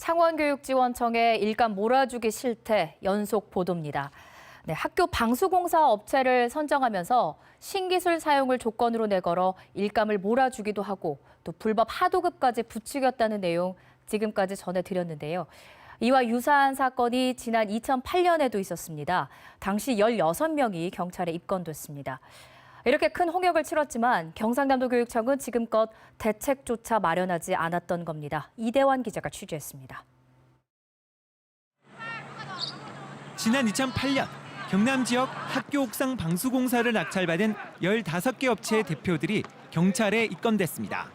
창원교육지원청의 일감 몰아주기 실태 연속 보도입니다. 네, 학교 방수공사 업체를 선정하면서 신기술 사용을 조건으로 내걸어 일감을 몰아주기도 하고 또 불법 하도급까지 부추겼다는 내용 지금까지 전해드렸는데요. 이와 유사한 사건이 지난 2008년에도 있었습니다. 당시 16명이 경찰에 입건됐습니다. 이렇게 큰 홍역을 치렀지만 경상남도 교육청은 지금껏 대책조차 마련하지 않았던 겁니다. 이대환 기자가 취재했습니다. 지난 2008년 경남 지역 학교 옥상 방수공사를 낙찰받은 15개 업체의 대표들이 경찰에 입건됐습니다.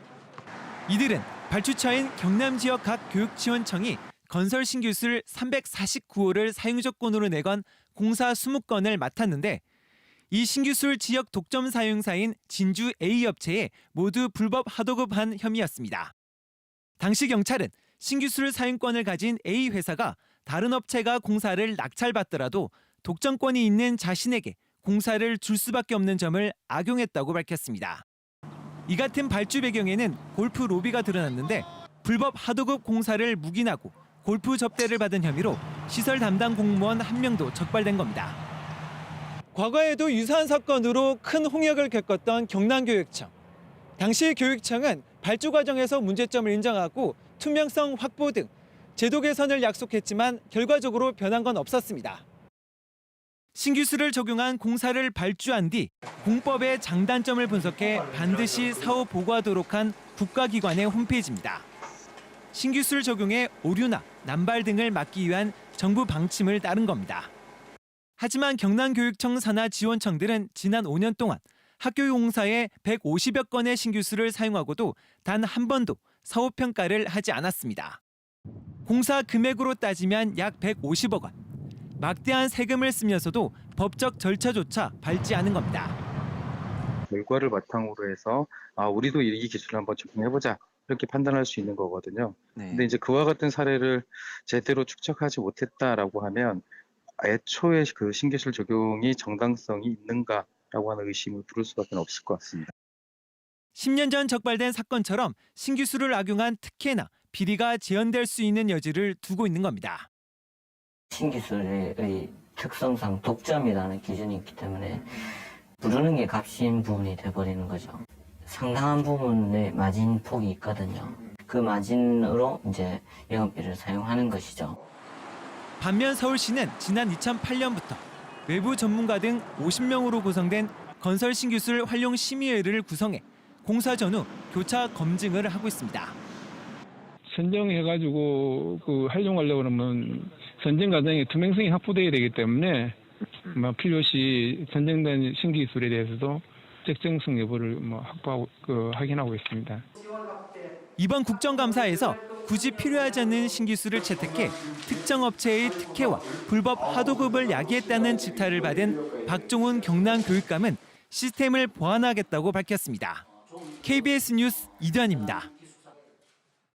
이들은 발주처인 경남 지역 각 교육지원청이 건설 신규술 349호를 사용조건으로 내건 공사 20건을 맡았는데 이 신규술 지역 독점 사용사인 진주 A 업체에 모두 불법 하도급한 혐의였습니다. 당시 경찰은 신규술 사용권을 가진 A 회사가 다른 업체가 공사를 낙찰받더라도 독점권이 있는 자신에게 공사를 줄 수밖에 없는 점을 악용했다고 밝혔습니다. 이 같은 발주 배경에는 골프 로비가 드러났는데 불법 하도급 공사를 묵인하고 골프 접대를 받은 혐의로 시설 담당 공무원 1명도 적발된 겁니다. 과거에도 유사한 사건으로 큰 홍역을 겪었던 경남교육청. 당시 교육청은 발주 과정에서 문제점을 인정하고 투명성 확보 등 제도 개선을 약속했지만 결과적으로 변한 건 없었습니다. 신규술을 적용한 공사를 발주한 뒤 공법의 장단점을 분석해 반드시 사후 보고하도록 한 국가기관의 홈페이지입니다. 신규술 적용의 오류나 남발 등을 막기 위한 정부 방침을 따른 겁니다. 하지만 경남교육청 산하 지원청들은 지난 5년 동안 학교 공사에 150여 건의 신규술을 사용하고도 단 한 번도 사후평가를 하지 않았습니다. 공사 금액으로 따지면 약 150억 원. 막대한 세금을 쓰면서도 법적 절차조차 밟지 않은 겁니다. 결과를 바탕으로 해서 우리도 이 기술을 한번 적용해보자 이렇게 판단할 수 있는 거거든요. 근데 이제 그와 같은 사례를 제대로 축적하지 못했다라고 하면 애초에 그 신기술 적용이 정당성이 있는가라고 하는 의심을 부를 수밖에 없을 것 같습니다. 10년 전 적발된 사건처럼 신기술을 악용한 특혜나 비리가 재현될 수 있는 여지를 두고 있는 겁니다. 신기술의 특성상 독점이라는 기준이 있기 때문에 부르는 게 값인 부분이 돼버리는 거죠. 상당한 부분의 마진 폭이 있거든요. 그 마진으로 이제 영업비를 사용하는 것이죠. 반면 서울시는 지난 2008년부터 외부 전문가 등 50명으로 구성된 건설 신기술 활용 심의회를 구성해 공사 전후 교차 검증을 하고 있습니다. 선정해가지고 활용하려고 그러면 선정 과정에 투명성이 확보돼야 되기 때문에 필요시 선정된 신기술에 대해서도 적정성 여부를 확인하고 있습니다. 이번 국정감사에서 굳이 필요하지 않는 신기술을 채택해 특정 업체의 특혜와 불법 하도급을 야기했다는 질타를 받은 박종훈 경남교육감은 시스템을 보완하겠다고 밝혔습니다. KBS 뉴스 이대환입니다.